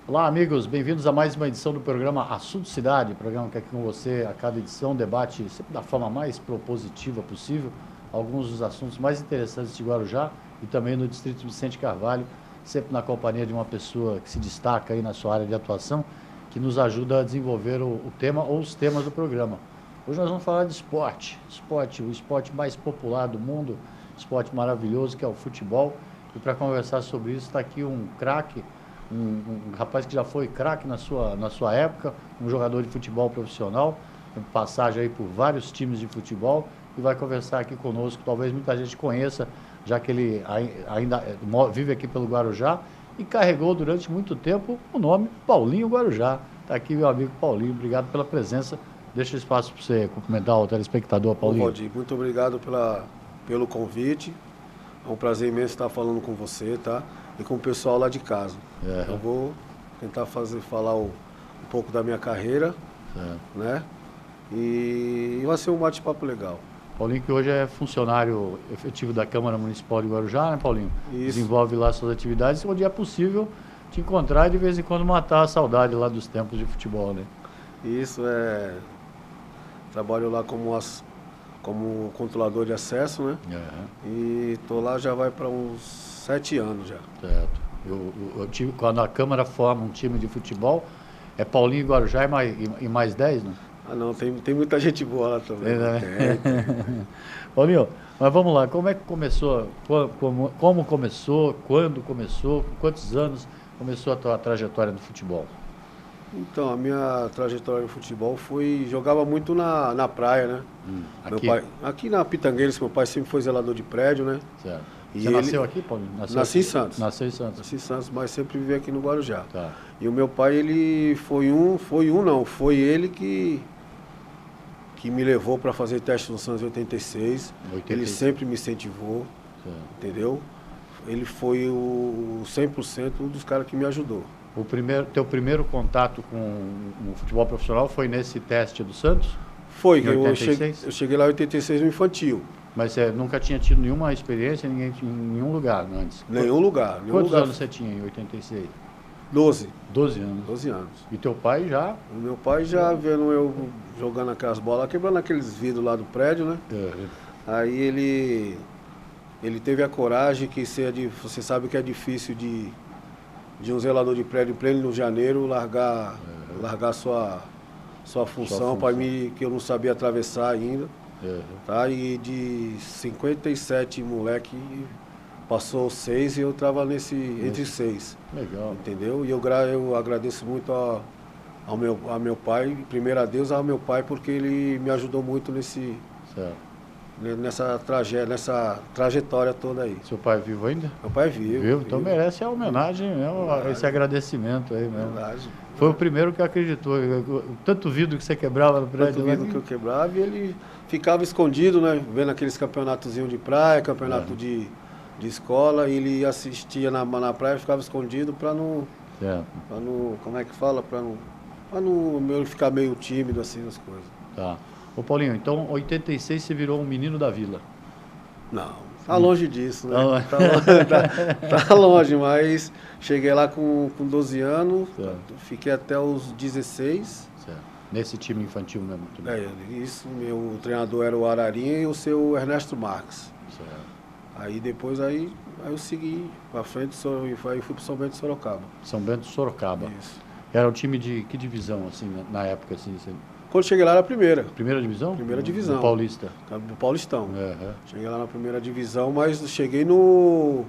Olá, amigos, bem-vindos a mais uma edição do programa Assunto Cidade, programa que aqui com você, a cada edição, debate sempre da forma mais propositiva possível alguns dos assuntos mais interessantes de Guarujá e também no Distrito Vicente Carvalho, sempre na companhia de uma pessoa que se destaca aí na sua área de atuação, que nos ajuda a desenvolver o tema ou os temas do programa. Hoje nós vamos falar de esporte, o esporte mais popular do mundo, esporte maravilhoso que é o futebol. E para conversar sobre isso está aqui um craque, um rapaz que já foi craque na sua época, um jogador de futebol profissional, com passagem aí por vários times de futebol, e vai conversar aqui conosco. Talvez muita gente conheça, já que ele ainda vive aqui pelo Guarujá e carregou durante muito tempo o nome Paulinho Guarujá. Está aqui meu amigo Paulinho, obrigado pela presença. Deixa o espaço para você cumprimentar o telespectador, Paulinho. Bom, Valdir, muito obrigado pelo convite. É um prazer imenso estar falando com você, tá? E com o pessoal lá de casa. Eu vou tentar falar um pouco da minha carreira, né? E vai ser um bate-papo legal. Paulinho, que hoje é funcionário efetivo da Câmara Municipal de Guarujá, né, Paulinho? Isso. Desenvolve lá suas atividades, onde é possível te encontrar e de vez em quando matar a saudade lá dos tempos de futebol, né? Isso, trabalho lá como controlador de acesso, né? E tô lá já vai para uns 7 anos já. Certo. Quando a Câmara forma um time de futebol, é Paulinho e Guarujá e mais 10, né? Ah, não, tem muita gente boa lá também. Tem. Paulinho, mas vamos lá, como é que começou? Como começou? Quando começou? Com quantos anos começou a tua trajetória no futebol? Então, a minha trajetória no futebol jogava muito na praia, né? Aqui? Aqui na Pitangueiras, meu pai sempre foi zelador de prédio, né? Certo. E Você nasceu aqui, Paulinho? Nasci em Santos. Nasceu em Santos. Nasci em Santos, mas sempre vivi aqui no Guarujá. Tá. E o meu pai, ele foi ele que me levou para fazer teste no Santos em 86. Ele sempre me incentivou, entendeu? Ele foi o 100% dos caras que me ajudou. Teu primeiro contato com o futebol profissional foi nesse teste do Santos? Foi, em 86? Eu cheguei lá em 86 no infantil. Mas você nunca tinha tido nenhuma experiência em nenhum lugar antes? Nenhum lugar. Quantos anos você tinha em 86? 12. 12 anos. 12 anos. E teu pai já? O meu pai já vendo eu jogando aquelas bolas, quebrando aqueles vidros lá do prédio, né? Aí ele teve a coragem você sabe que é difícil de um zelador de prédio em pleno janeiro largar sua função para mim, que eu não sabia atravessar ainda. Tá? E de 57 moleque passou 6 e eu estava entre 6. Legal. Entendeu? E eu agradeço muito ao meu pai, primeiro a Deus, ao meu pai, porque ele me ajudou muito nessa trajetória toda aí. Seu pai é vivo ainda? Meu pai é vivo. Então merece a homenagem, esse agradecimento aí mesmo. Verdade. Foi o primeiro que acreditou. Tanto vidro que você quebrava no prédio. Tanto vidro que eu quebrava, e ele ficava escondido, né? Vendo aqueles campeonatozinhos de praia, campeonato de escola, e ele assistia na praia, ficava escondido para não, como é que fala? Para não ficar meio tímido assim nas coisas. Tá. Ô Paulinho, então 86 você virou um menino da vila? Não, tá longe disso, né? Tá longe, mas cheguei lá com 12 anos, fiquei até os 16. Certo. Nesse time infantil mesmo? Isso, meu treinador era o Ararinha e o seu Ernesto Marques. Certo. Aí depois eu segui pra frente e fui pro São Bento de Sorocaba. São Bento de Sorocaba. Isso. Era um time de que divisão, assim, na época? Assim, Quando cheguei lá era a primeira. Primeira divisão? Primeira divisão. Do Paulista? Do Paulistão. Cheguei lá na primeira divisão, mas cheguei no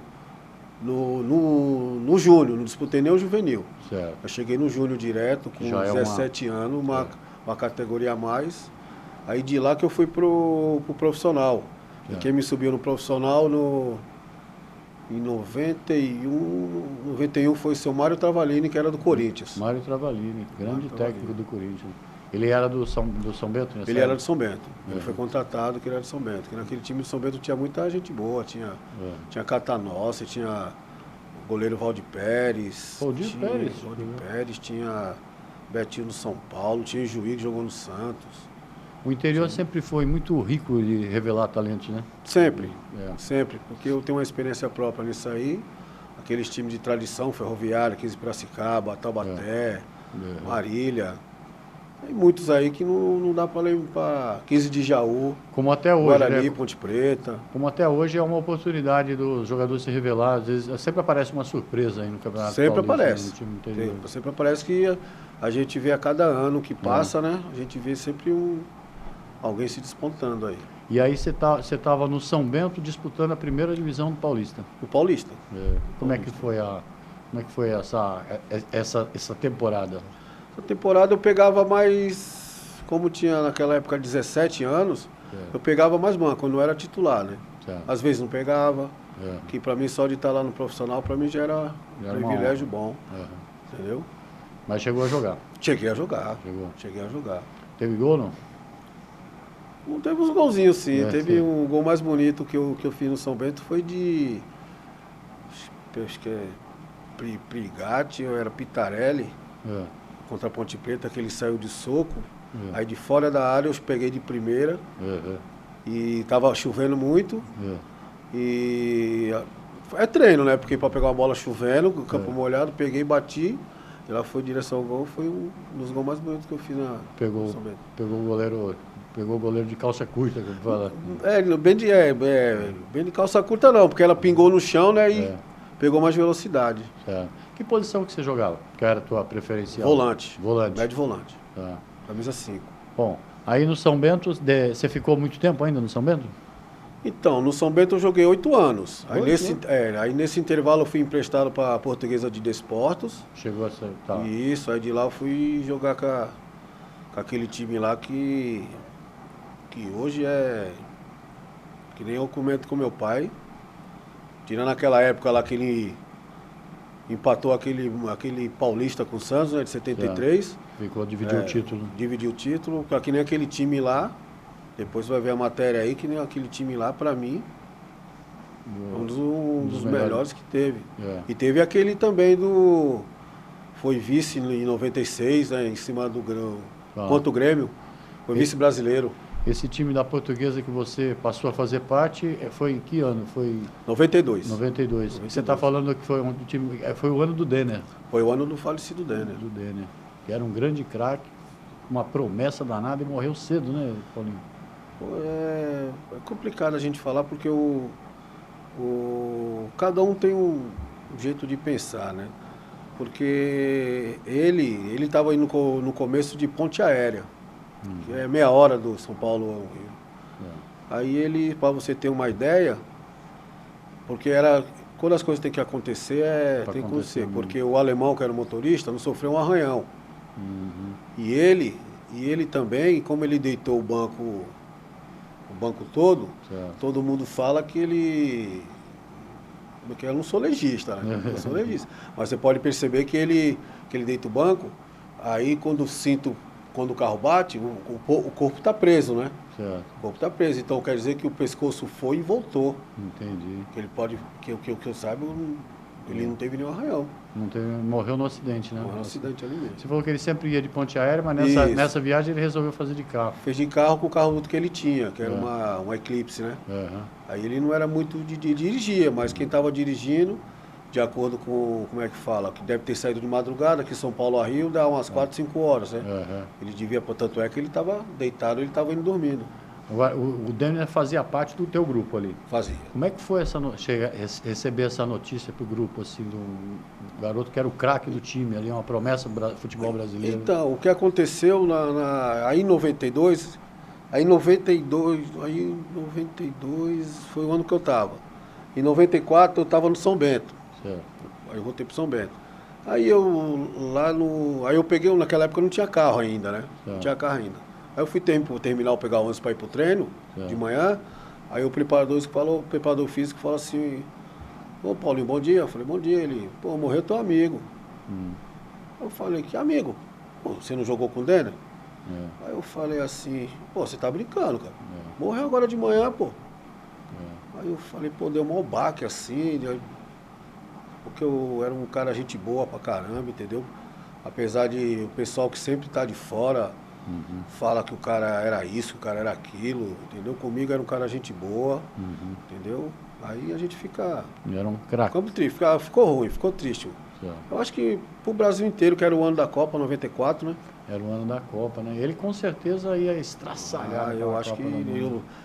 júnior, não disputei nem o juvenil. Certo. Eu cheguei no júnior direto, com 17 anos, uma categoria a mais. Aí de lá que eu fui pro profissional. E quem me subiu no profissional em 91 foi o seu Mário Travalini, que era do Corinthians. Mário Travalini, grande técnico do Corinthians. Ele era do São Bento? Ele era do São Bento. Ele foi contratado que ele era do São Bento. Porque naquele time do São Bento tinha muita gente boa. Tinha Catanossi, tinha o goleiro Valdir Pérez. Valdir Pérez, tinha Betinho do São Paulo, tinha o Juiz que jogou no Santos. O interior sempre foi muito rico de revelar talentos, né? Sempre, sempre. Porque eu tenho uma experiência própria nisso aí. aqueles times de tradição, Ferroviária, 15 Piracicaba, Taubaté, Marília. Tem muitos aí que não dá para lembrar. 15 de Jaú, como até hoje, Guarani, né? Ponte Preta. Como até hoje é uma oportunidade do jogador se revelar. Às vezes sempre aparece uma surpresa aí no Campeonato Sempre Paulista, aparece. Né, no time interior. Sempre aparece que a gente vê a cada ano que passa, né? A gente vê sempre alguém se despontando aí. E aí você estava no São Bento disputando a primeira divisão do Paulista. O Paulista. Como é que foi essa temporada? Essa temporada eu pegava mais, como tinha naquela época 17 anos, eu pegava mais banco, quando eu era titular, né? Às vezes não pegava, que pra mim só de estar lá no profissional, pra mim já era um privilégio bom, entendeu? Mas chegou a jogar? Cheguei a jogar, cheguei a jogar. Teve gol, não? Não teve uns golzinhos, sim. Teve um gol mais bonito que eu fiz no São Bento, foi de... acho que é Prigatti, ou era Pitarelli, contra a Ponte Preta, que ele saiu de soco. Aí de fora da área eu peguei de primeira. E tava chovendo muito. E é treino, né? Porque para pegar uma bola chovendo, campo molhado, peguei e bati. Ela foi em direção ao gol, foi um dos gols mais bonitos que eu fiz no São Bento. Pegou o goleiro de calça curta, que fala. Bem de calça curta não, porque ela pingou no chão, né? E pegou mais velocidade. Que posição que você jogava? Que era a tua preferencial? Volante. Volante. Médio volante. Camisa 5. Bom, aí no São Bento, você ficou muito tempo ainda no São Bento? Então, no São Bento eu joguei 8 anos. Aí nesse intervalo eu fui emprestado para a Portuguesa de Desportos. Chegou a ser... Isso, aí de lá eu fui jogar com aquele time lá que hoje é... que nem eu comento com meu pai. Tirando aquela época lá que ele empatou aquele Paulista com o Santos, né, de 73. Dividiu o título. Dividiu o título, que nem aquele time lá. Depois vai ver a matéria aí, que nem aquele time lá, pra mim, um dos melhores que teve. E teve aquele também foi vice em 96, né, em cima do contra o Grêmio. Foi vice brasileiro. Esse time da Portuguesa que você passou a fazer parte, foi em que ano? Foi 92. 92. Você está falando que foi um time, foi o ano do Denner. Foi o ano do falecido Denner. Do Denner, que era um grande craque, uma promessa danada e morreu cedo, né, Paulinho? É complicado a gente falar porque cada um tem um jeito de pensar, né? Porque ele estava indo no começo de ponte aérea, que é meia hora do São Paulo ao Rio. Aí ele, para você ter uma ideia, porque quando as coisas têm que acontecer, tem que acontecer. Porque o alemão, que era o motorista, não sofreu um arranhão. E ele também, como ele deitou o banco todo, todo mundo fala que ele... Porque eu não sou legista, né? Eu sou legista. Mas você pode perceber que ele deita o banco, aí quando o carro bate, o corpo está preso, né? Certo. O corpo está preso, então quer dizer que o pescoço foi e voltou. Entendi. Que ele pode, que eu saiba, ele não teve nenhum arranhão. Morreu no acidente, né? Morreu no acidente ali mesmo. Você falou que ele sempre ia de ponte aérea, mas nessa viagem ele resolveu fazer de carro. Fez de carro com o carro que ele tinha, que era uma Eclipse, né? Aí ele não era muito de dirigir, mas quem estava dirigindo, de acordo com, como é que fala, que deve ter saído de madrugada, que São Paulo a Rio dá umas 4, 5 horas, né? Ele devia, tanto é que ele estava deitado, ele estava indo dormindo. O Denner fazia parte do teu grupo ali? Fazia. Como é que foi receber essa notícia pro grupo, assim, do garoto que era o craque do time ali, uma promessa do futebol brasileiro? Então, o que aconteceu aí em 92, aí em 92 foi o ano que eu estava. Em 94 eu estava no São Bento. Certo. Aí eu voltei pro São Bento. Aí eu peguei, naquela época não tinha carro ainda, né? Não tinha carro ainda. Aí eu fui pro terminal pegar o ônibus para ir pro treino, de manhã. Aí o preparador físico falou assim: ô Paulinho, bom dia. Eu falei, bom dia. Ele, pô, morreu teu amigo. Eu falei, que amigo? Pô, você não jogou com o Denner? Aí eu falei assim, pô, você tá brincando, cara. Morreu agora de manhã, pô. Aí eu falei, pô, deu um baque assim, porque eu era um cara gente boa pra caramba, entendeu? Apesar de o pessoal que sempre tá de fora fala que o cara era isso, que o cara era aquilo, entendeu? Comigo era um cara gente boa, entendeu? Aí a gente fica... Era um craque. Ficou ruim, ficou triste. Eu acho que pro Brasil inteiro, que era o ano da Copa 94, né? Era o ano da Copa, né? Ele com certeza ia estraçalhar. Eu acho que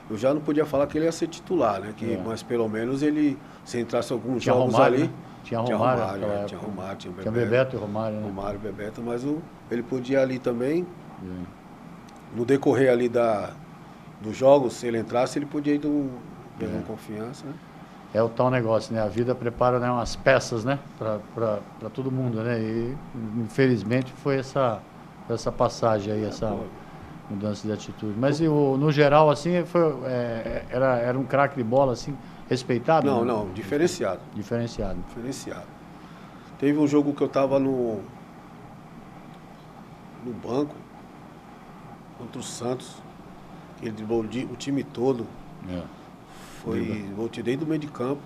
eu já não podia falar que ele ia ser titular, né? Mas pelo menos ele, se entrasse alguns jogos Romário, ali... Né? Tinha Romário, tinha Romário, tinha Bebeto e Romário, né? Romário e Bebeto, mas ele podia ali também, no decorrer ali dos jogos, se ele entrasse, ele podia ir pegando confiança, né? É o tal negócio, né? A vida prepara, né, umas peças, né? Para todo mundo, né? E infelizmente foi essa passagem aí, essa mudança de atitude. Mas no geral, assim, era um craque de bola, assim, respeitado? Não, diferenciado. Diferenciado. Teve um jogo que eu tava no banco contra o Santos, ele driblou o time todo. Voltei desde o meio de campo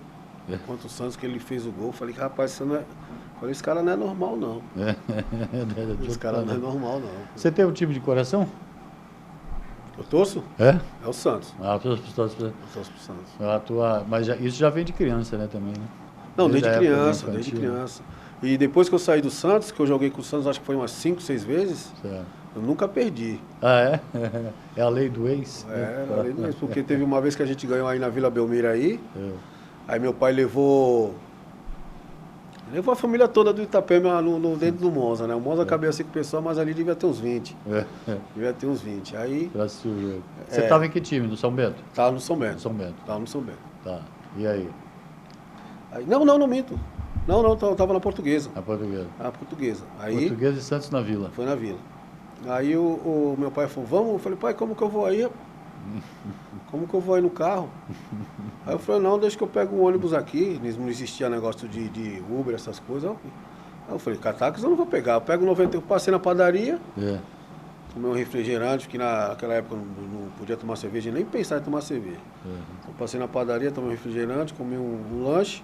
contra o Santos, que ele fez o gol. Falei, rapaz, esse cara não é normal, não. Esse cara não é normal, não. Você tem um time de coração? Eu torço? É o Santos. Eu torço pro Santos. Mas isso já vem de criança, né, também, né? Não, desde criança. E depois que eu saí do Santos, que eu joguei com o Santos, acho que foi umas 5, 6 vezes, eu nunca perdi. Ah, é? É a lei do ex? É a lei do ex, porque teve uma vez que a gente ganhou aí na Vila Belmiro aí, aí meu pai levou a família toda do Itapema dentro do Monza, né? O Monza cabia 5 pessoas, mas ali devia ter uns 20. Devia ter uns 20. Aí... Você estava em que time? No São Bento? Tava no São Bento. Tava no São Bento. Tá. E aí? Não minto. Não, tava na Portuguesa. Na Portuguesa. Aí, Portuguesa e Santos na Vila. Foi na Vila. Aí o meu pai falou, vamos? Eu falei, pai, como que eu vou aí? Como que eu vou aí no carro? Aí eu falei, não, deixa que eu pego um ônibus aqui. Não existia negócio de Uber, essas coisas. Aí eu falei, táxi eu não vou pegar. Eu pego 90, eu passei na padaria, tomei um refrigerante, porque naquela época eu não podia tomar cerveja, nem pensar em tomar cerveja. Eu passei na padaria, tomei um refrigerante, comi um lanche.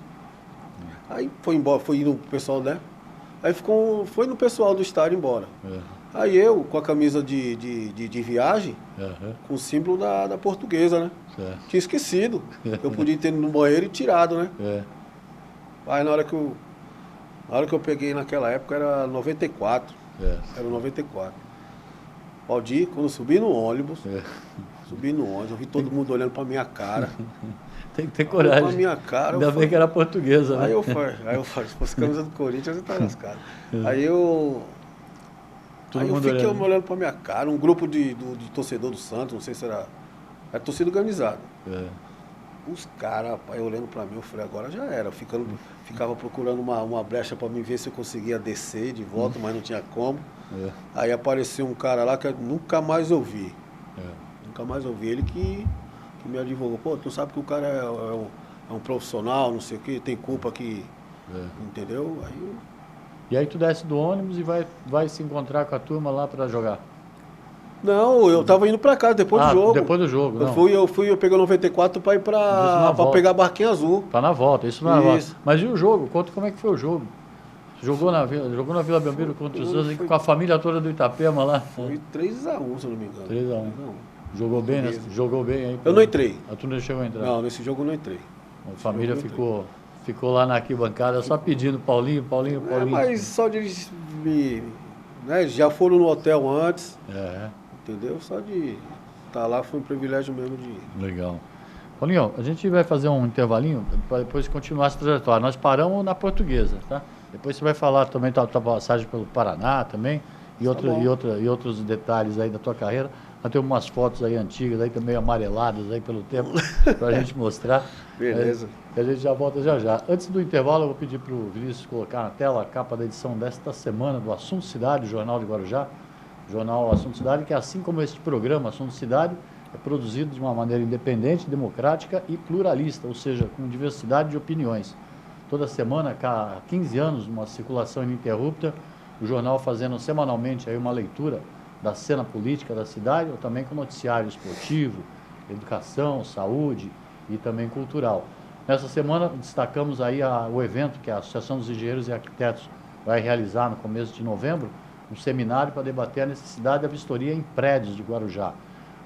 Aí foi embora, foi indo pro pessoal, né? Aí foi no pessoal do estádio embora. Aí eu, com a camisa de viagem, com o símbolo da Portuguesa, né? Tinha esquecido. Eu podia ter ido no banheiro e tirado, né? Aí na hora que eu peguei naquela época era 94. Era 94. Valdir, quando eu subi no ônibus, eu vi todo mundo olhando pra minha cara. Tem que ter coragem. Pra minha cara. Ainda bem que era portuguesa, né? Aí eu falei, se fosse camisa do Corinthians, eu tava lascado. Aí eu fiquei olhando pra minha cara, um grupo de torcedor do Santos, não sei se era torcida organizada. Os caras, rapaz, olhando pra mim, eu falei, agora já era. Ficava procurando uma brecha pra me ver se eu conseguia descer de volta, mas não tinha como. Aí apareceu um cara lá que eu nunca mais ouvi. Nunca mais ouvi. Ele que me advogou. Pô, tu sabe que o cara é um profissional, não sei o que, tem culpa que... Entendeu? E aí tu desce do ônibus e vai se encontrar com a turma lá pra jogar? Não, eu tava indo pra casa depois do jogo. Depois do jogo, eu peguei o 94 pra ir pra pegar a barquinha azul. Tá na volta, isso não é na volta. Mas e o jogo? Conta como é que foi o jogo. Jogou na Vila Belmiro contra os Santos com a família toda do Itapema lá? Foi 3-1, se eu não me engano. 3-1. Jogou bem, né? Jogou bem aí? Eu não entrei. A turma não chegou a entrar? Não, nesse jogo eu não entrei. A família ficou lá na arquibancada só pedindo Paulinho. Mas só de né, já foram no hotel antes. Entendeu? Só de estar lá foi um privilégio mesmo de ir. Legal. Paulinho, a gente vai fazer um intervalinho para depois continuar essa trajetória. Nós paramos na Portuguesa, tá? Depois você vai falar também da tua passagem pelo Paraná também e outros detalhes aí da tua carreira. Tem umas fotos aí antigas, aí também amareladas aí pelo tempo, para a gente mostrar. Beleza. A gente já volta já. Antes do intervalo, eu vou pedir para o Vinícius colocar na tela a capa da edição desta semana do Assunto Cidade, Jornal de Guarujá. Jornal Assunto Cidade, que assim como este programa Assunto Cidade, é produzido de uma maneira independente, democrática e pluralista, ou seja, com diversidade de opiniões. Toda semana, há 15 anos, uma circulação ininterrupta, o jornal fazendo semanalmente aí uma leitura da cena política da cidade, ou também com noticiário esportivo, educação, saúde e também cultural. Nessa semana, destacamos aí o evento que a Associação dos Engenheiros e Arquitetos vai realizar no começo de novembro, um seminário para debater a necessidade da vistoria em prédios de Guarujá.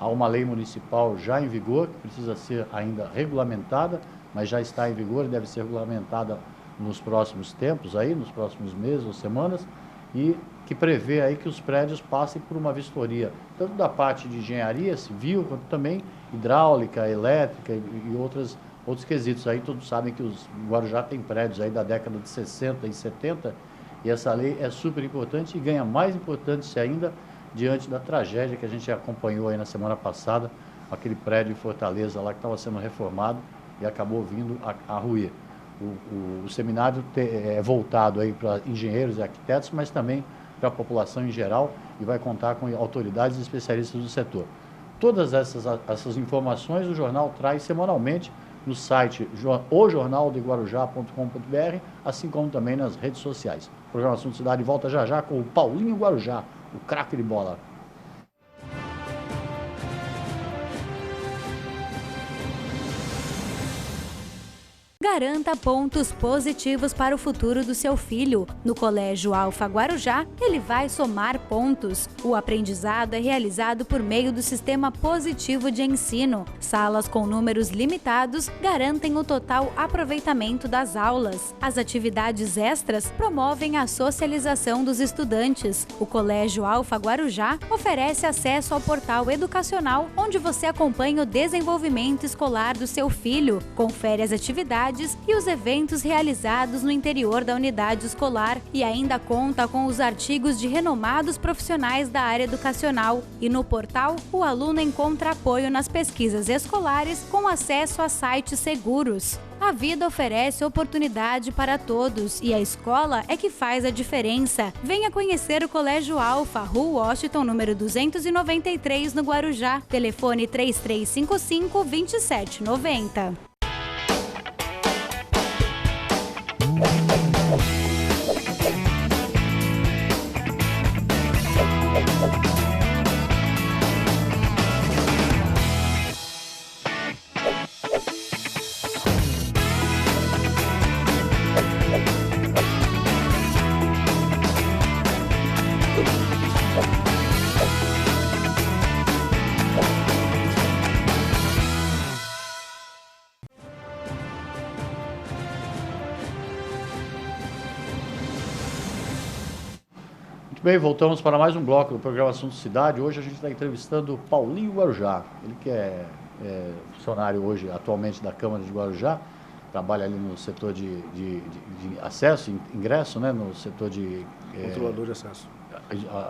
Há uma lei municipal já em vigor, que precisa ser ainda regulamentada mas já está em vigor e deve ser regulamentada nos próximos tempos, aí, nos próximos meses ou semanas, e que prevê aí que os prédios passem por uma vistoria, tanto da parte de engenharia civil, quanto também hidráulica, elétrica e outros quesitos. Aí todos sabem que o Guarujá tem prédios aí da década de 60 e 70, e essa lei é super importante e ganha mais importância ainda diante da tragédia que a gente acompanhou aí na semana passada, aquele prédio em Fortaleza lá que estava sendo reformado e acabou vindo a ruir. O seminário é voltado aí para engenheiros e arquitetos, mas também para a população em geral, e vai contar com autoridades e especialistas do setor. Todas essas informações o jornal traz semanalmente no site ojornaldeguarujá.com.br, assim como também nas redes sociais. O programa Assunto Cidade volta já já com o Paulinho Guarujá, o craque de bola. Garanta pontos positivos para o futuro do seu filho. No Colégio Alfa Guarujá, ele vai somar pontos. O aprendizado é realizado por meio do sistema positivo de ensino. Salas com números limitados garantem o total aproveitamento das aulas. As atividades extras promovem a socialização dos estudantes. O Colégio Alfa Guarujá oferece acesso ao portal educacional, onde você acompanha o desenvolvimento escolar do seu filho, confere as atividades e os eventos realizados no interior da unidade escolar e ainda conta com os artigos de renomados profissionais da área educacional. E no portal, o aluno encontra apoio nas pesquisas escolares com acesso a sites seguros. A vida oferece oportunidade para todos e a escola é que faz a diferença. Venha conhecer o Colégio Alfa, Rua Washington, número 293, no Guarujá. Telefone 3355-2790. Bem, voltamos para mais um bloco do programa Assunto Cidade. Hoje a gente está entrevistando o Paulinho Guarujá. Ele que é funcionário hoje, atualmente, da Câmara de Guarujá, trabalha ali no setor de acesso, ingresso, né? No setor de... Controlador de acesso.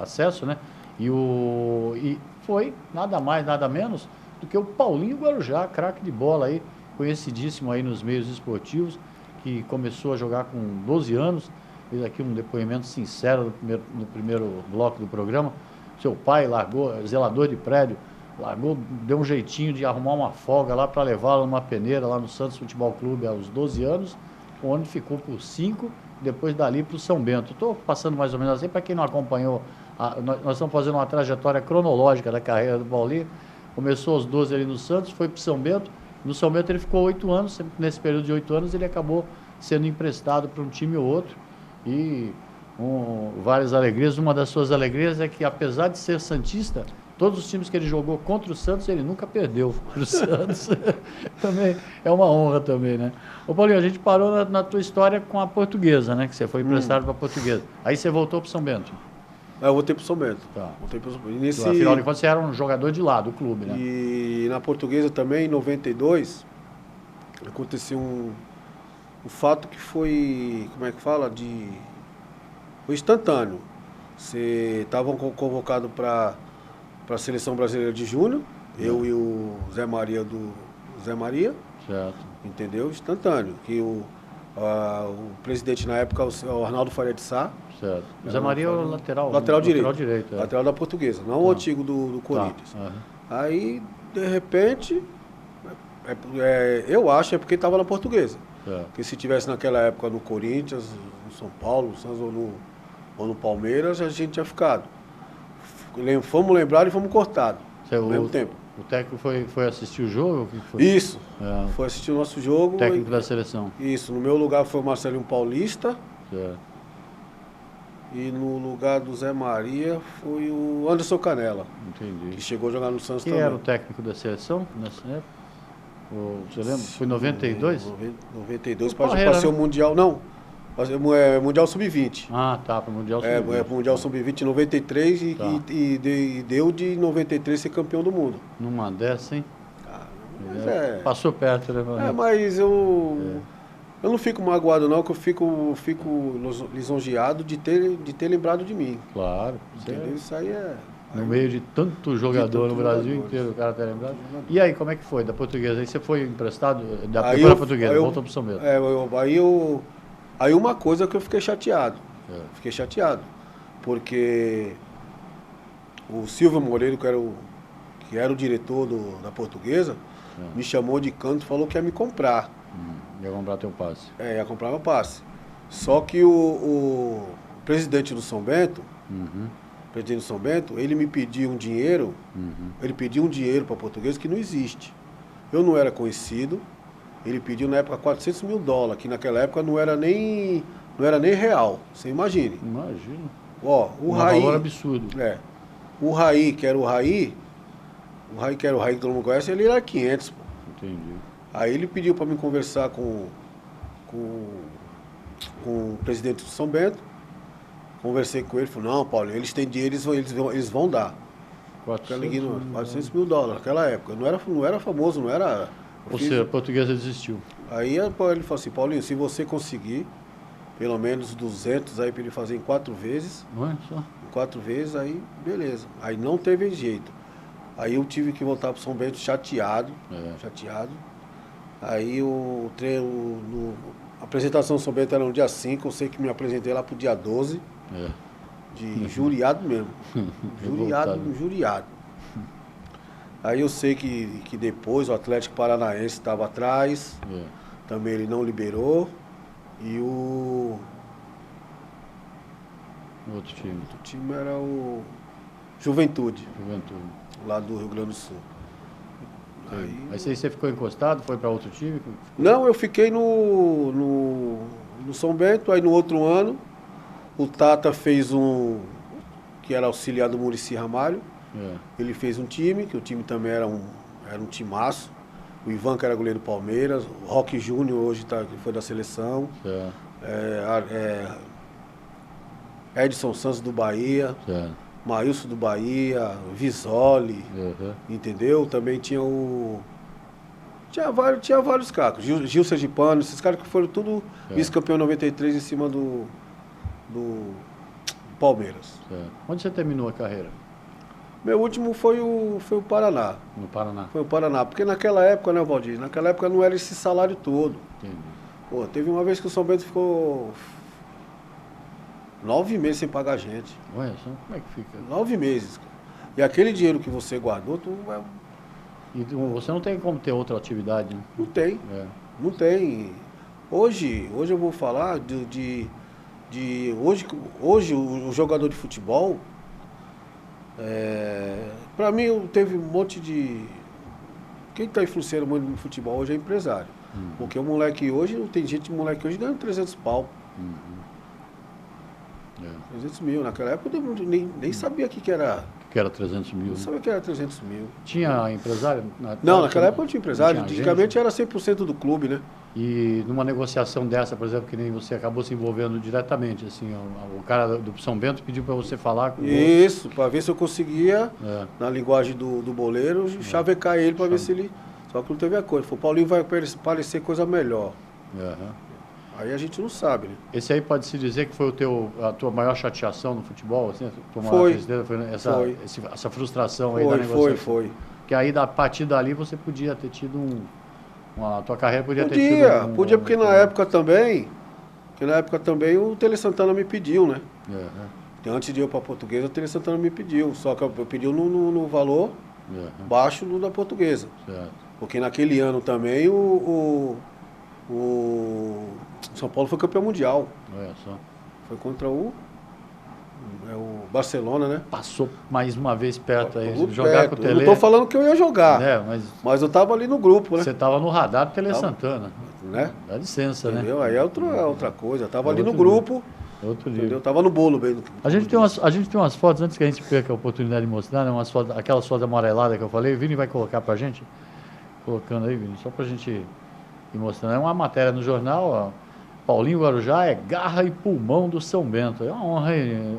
Acesso, né? E foi nada mais, nada menos do que o Paulinho Guarujá, craque de bola aí, conhecidíssimo aí nos meios esportivos, que começou a jogar com 12 anos. Fez aqui um depoimento sincero no primeiro bloco do programa. Seu pai largou, zelador de prédio, largou, deu um jeitinho de arrumar uma folga lá para levá-lo numa peneira lá no Santos Futebol Clube aos 12 anos, onde ficou por 5, depois dali para o São Bento. Estou passando mais ou menos assim, para quem não acompanhou, nós estamos fazendo uma trajetória cronológica da carreira do Paulinho. Começou aos 12 ali no Santos, foi para o São Bento. No São Bento ele ficou 8 anos, nesse período de 8 anos ele acabou sendo emprestado para um time ou outro. E várias alegrias. Uma das suas alegrias é que, apesar de ser santista, todos os times que ele jogou contra o Santos, ele nunca perdeu para o Santos. Também é uma honra também, né? Ô Paulinho, a gente parou na tua história com a Portuguesa, né? Que você foi emprestado para a Portuguesa. Aí você voltou para o São Bento. Eu voltei para o São Bento. Tá. Voltei pro... Afinal de contas, você era um jogador de lá, do clube, né? E na Portuguesa também, em 92, aconteceu um fato que foi, como é que fala, foi instantâneo. Você estava convocado para a Seleção Brasileira de Júnior, eu e o Zé Maria Certo. Entendeu? Instantâneo. Que o presidente na época, o Arnaldo Faria de Sá. Certo. O Zé Maria é o lateral direito. Lateral da Portuguesa, não o antigo do Corinthians. Uhum. Aí, de repente, eu acho porque estava na Portuguesa. Porque se tivesse naquela época no Corinthians, no São Paulo, no Santos ou no Palmeiras, a gente tinha ficado. Fomos lembrar e fomos cortados ao mesmo tempo. O técnico foi assistir o jogo? Isso, foi assistir o nosso jogo. Técnico da seleção. Isso, no meu lugar foi o Marcelinho Paulista. Certo. E no lugar do Zé Maria foi o Anderson Canela. Entendi. Que chegou a jogar no Santos também. Quem era o técnico da seleção nessa época? Você lembra? Foi em 92? 92, passei o Mundial, não. Mundial Sub-20. Ah, tá, para o Mundial Sub-20. Mundial Sub-20 em 93 e deu de 93 ser campeão do mundo. Numa dessa, hein? Mas passou perto, né? Mas eu não fico magoado não, que eu fico lisonjeado de ter lembrado de mim. Claro. Entendeu? Isso aí no meio de tanto jogador no Brasil inteiro, o cara ter lembrado. E aí, como é que foi da Portuguesa? Aí você foi emprestado da primeira Portuguesa, voltou para o São Bento. Aí uma coisa que eu fiquei chateado. Fiquei chateado. Porque o Silvio Moreira, que era o diretor da Portuguesa, me chamou de canto e falou que ia me comprar. Ia comprar teu passe. Ia comprar meu passe. Só que o presidente do São Bento, ele me pediu um dinheiro, ele pediu um dinheiro para a Portuguesa que não existe. Eu não era conhecido, ele pediu na época $400 mil, que naquela época não era nem real, você imagine. Imagina. Ó, o Raí, valor absurdo. O Raí, que era o Raí que todo mundo conhece, ele era 500, pô. Entendi. Aí ele pediu para me conversar com o presidente do São Bento. Conversei com ele, falou, não, Paulo, eles têm dinheiro, eles vão dar. $400 mil naquela época. Não era famoso, não era... Ou seja, a Portuguesa desistiu. Aí ele falou assim, Paulinho, se você conseguir pelo menos 200 aí para ele fazer em 4 vezes, não é só? Em 4 vezes, aí beleza. Aí não teve jeito. Aí eu tive que voltar para São Bento chateado. Aí a apresentação do São Bento era no dia 5, eu sei que me apresentei lá pro dia 12. De juriado mesmo. Juriado. Aí eu sei que depois o Atlético Paranaense estava atrás, também ele não liberou. E o outro time era o Juventude. Lá do Rio Grande do Sul. Aí você ficou encostado, foi para outro time? Não, eu fiquei no São Bento, aí no outro ano o Tata fez que era auxiliar do Muricy Ramalho. Ele fez um time, que o time também era um timaço. O Ivan, que era goleiro do Palmeiras, o Roque Júnior hoje que foi da seleção. Edson Santos do Bahia. Maílson do Bahia, Visoli, entendeu? Também tinha Tinha vários cacos. Gil Sergipano, esses caras que foram tudo vice-campeão em 93 em cima do Palmeiras. Onde você terminou a carreira? Meu último foi o Paraná. No Paraná? Foi o Paraná, porque naquela época, né, Valdir? Naquela época não era esse salário todo. Entendi. Pô, teve uma vez que o São Bento ficou 9 meses sem pagar a gente. Ué, como é que fica? 9 meses. E aquele dinheiro que você guardou, E você não tem como ter outra atividade, né? Não tem. Não tem. Hoje eu vou falar hoje o jogador de futebol, para mim teve um monte de... Quem está influenciando muito no futebol hoje é empresário. Porque o moleque hoje, tem moleque hoje ganhando 300 pau. 300 mil. Naquela época eu nem sabia que era... Que era 300 mil. Não sabia que era 300 mil. Tinha empresário? Não, naquela época não tinha empresário. Antigamente era 100% do clube, né? E numa negociação dessa, por exemplo, que nem você acabou se envolvendo diretamente, assim, o cara do São Bento pediu para você falar com isso, para ver se eu conseguia, na linguagem do boleiro, chavecar ele para ver se ele... Só que não teve a coisa. Falou, Paulinho vai parecer coisa melhor. Aí a gente não sabe, né? Esse aí pode-se dizer que foi a tua maior chateação no futebol? Assim, foi essa frustração aí da negociação? Foi. Que aí, a partir dali, você podia ter tido a tua carreira podia ter tido... Podia, porque na época também, o Tele Santana me pediu, né? Antes de ir para a Portuguesa, o Tele Santana me pediu. Só que eu pedi no valor baixo da Portuguesa. Porque naquele ano também o São Paulo foi campeão mundial. Foi contra o Barcelona, né? Passou mais uma vez perto aí. Jogar com o Tele. Eu não estou falando que eu ia jogar, mas eu estava ali no grupo, né? Você estava no radar do Tele Santana. Né? Dá licença, entendeu? Né? Aí é outra coisa. Eu estava ali no grupo. Eu estava no bolo bem. A gente tem umas fotos, antes que a gente perca a oportunidade de mostrar, né? Aquelas fotos amareladas que eu falei, o Vini vai colocar pra gente. colocando aí, Vini, só pra gente ir mostrando. É uma matéria no jornal, ó. Paulinho Guarujá é garra e pulmão do São Bento. É uma honra aí, hein,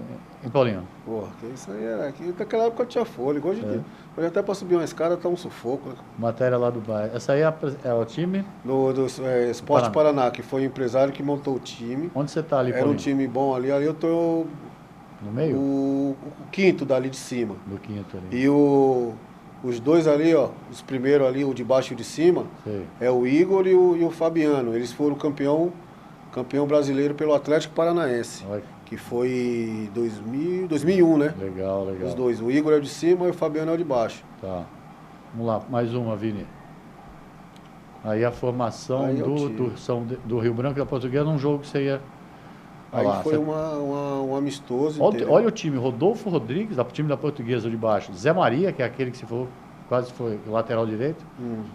Paulinho? Porra, que isso aí era. Naquela época eu tinha fôlego. Hoje até pra subir uma escada tá um sufoco, né? Matéria lá do bairro. Essa aí é o time? Do Esporte Paraná, que foi o empresário que montou o time. Onde você tá ali, Paulinho? Era um time bom ali. Ali eu tô... No meio? O quinto dali de cima. Do quinto ali. E os dois ali, ó, os primeiros ali, o de baixo e o de cima, é o Igor e o Fabiano. Eles foram campeão brasileiro pelo Atlético Paranaense. Olha. Que foi 2001, né? Legal. Os dois. O Igor é o de cima e o Fabiano é o de baixo. Tá. Vamos lá, mais uma, Vini. Aí a formação do Rio Branco e da Portuguesa num jogo que você ia... Aí foi um amistoso. Olha o time, Rodolfo Rodrigues, o time da Portuguesa de baixo. Zé Maria, que é aquele que quase foi lateral direito.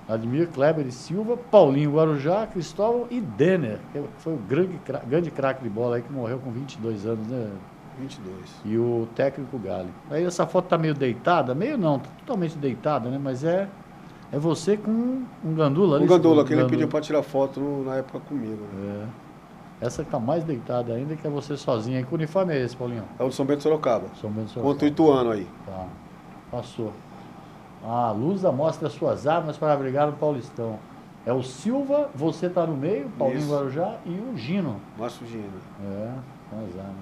Admir, Kleber e Silva, Paulinho Guarujá, Cristóvão e Denner, que foi o grande craque de bola aí que morreu com 22 anos, né? 22. E o técnico Gali. Aí essa foto tá meio deitada, meio não, tá totalmente deitada, né? Mas é você com um gandula ali. Um gandula, que ele pediu para tirar foto na época comigo. Né? Essa que tá mais deitada ainda, que é você sozinho. Que uniforme é esse, Paulinho? É o do São Bento Sorocaba. São Bento Sorocaba. Contra o Ituano aí. Tá. Passou. A Lusa mostra suas armas para brigar no Paulistão. É o Silva, você tá no meio, Paulinho Guarujá e o Gino. Márcio Gino. Com as armas.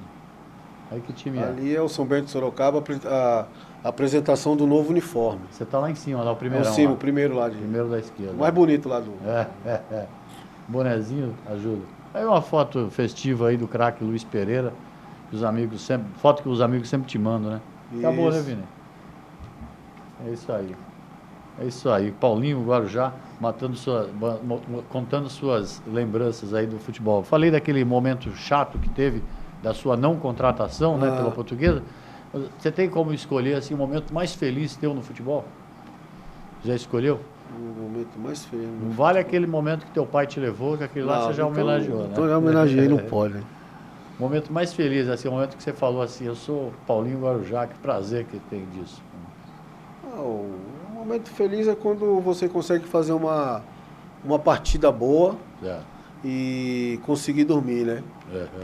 Aí que time Ali é o São Bento Sorocaba, a apresentação do novo uniforme. Você tá lá em cima, lá o primeiro. Lá em cima, o primeiro lá. Primeiro da esquerda. O mais bonito lá do... Bonezinho ajuda. Aí uma foto festiva aí do craque Luiz Pereira, que os amigos sempre... Foto que os amigos sempre te mandam, né? Acabou, né, Vini? É isso aí. É isso aí. Paulinho Guarujá contando suas lembranças aí do futebol. Falei daquele momento chato que teve da sua não contratação, né, pela Portuguesa. Você tem como escolher assim o momento mais feliz teu no futebol? Já escolheu? O momento mais feliz. Não vale aquele momento que teu pai te levou, que aquele lá você já homenageou, né? Então já homenageei, não pode, né? O momento mais feliz, assim, o momento que você falou assim, eu sou Paulinho Guarujá, que prazer que tem disso. O momento feliz é quando você consegue fazer uma partida boa e conseguir dormir, né?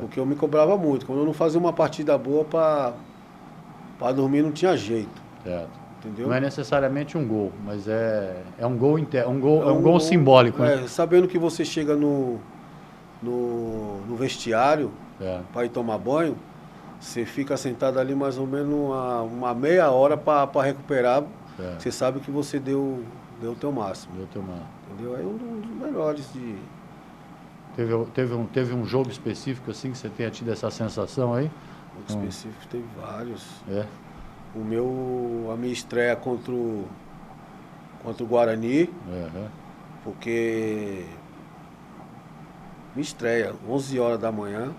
Porque eu me cobrava muito. Quando eu não fazia uma partida boa, para dormir não tinha jeito. Entendeu? Não é necessariamente um gol, mas é um gol um gol simbólico. Né? Sabendo que você chega no vestiário para ir tomar banho, você fica sentado ali mais ou menos uma meia hora para recuperar. Você sabe que você deu o teu máximo. Deu o teu máximo. Entendeu? É um dos melhores de... Teve um jogo específico assim que você tenha tido essa sensação aí? Jogo específico teve vários. A minha estreia contra o Guarani, porque minha estreia, 11 horas da manhã,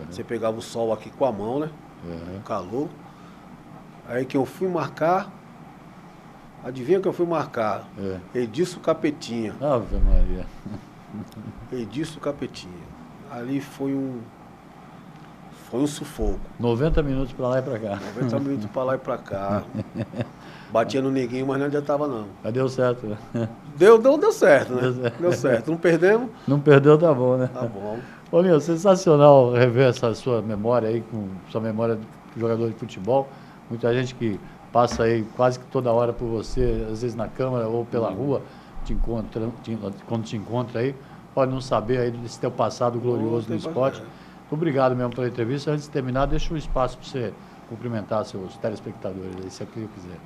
você pegava o sol aqui com a mão, né? Calor. Aí que eu fui marcar, adivinha que eu fui marcar? Edilson Capetinha. Ave Maria. Edilson Capetinha. Ali foi um sufoco. 90 minutos para lá e para cá. 90 minutos para lá e para cá. Batia no neguinho, mas não adiantava não. Mas deu certo, né? Deu certo, né? Deu certo. Não perdemos? Não perdeu, tá bom, né? Tá bom. Paulinho, sensacional rever essa sua memória aí, com sua memória de jogador de futebol. Muita gente que passa aí quase que toda hora por você, às vezes na câmara ou pela rua, quando te encontra aí, pode não saber aí desse teu passado glorioso no esporte. Obrigado mesmo pela entrevista. Antes de terminar, deixa um espaço para você cumprimentar seus telespectadores aí, se aqui eu quiser.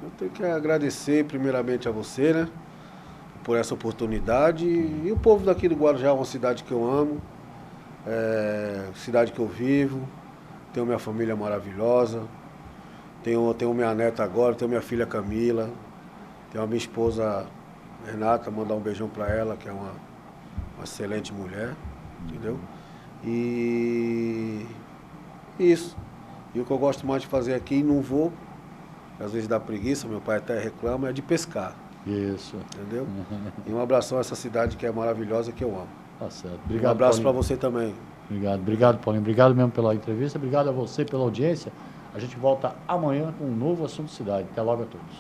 Eu tenho que agradecer primeiramente a você, né? Por essa oportunidade. E o povo daqui do Guarujá é uma cidade que eu amo, cidade que eu vivo, tenho minha família maravilhosa, tenho minha neta agora, tenho minha filha Camila, tenho a minha esposa Renata, mandar um beijão para ela, que é uma excelente mulher, entendeu? E isso. E o que eu gosto mais de fazer aqui, não vou, às vezes dá preguiça, meu pai até reclama, é de pescar. Isso. Entendeu? E um abração a essa cidade que é maravilhosa, que eu amo. Tá certo. Obrigado, um abraço para você também. Obrigado, Paulinho. Obrigado mesmo pela entrevista. Obrigado a você pela audiência. A gente volta amanhã com um novo assunto cidade. Até logo a todos.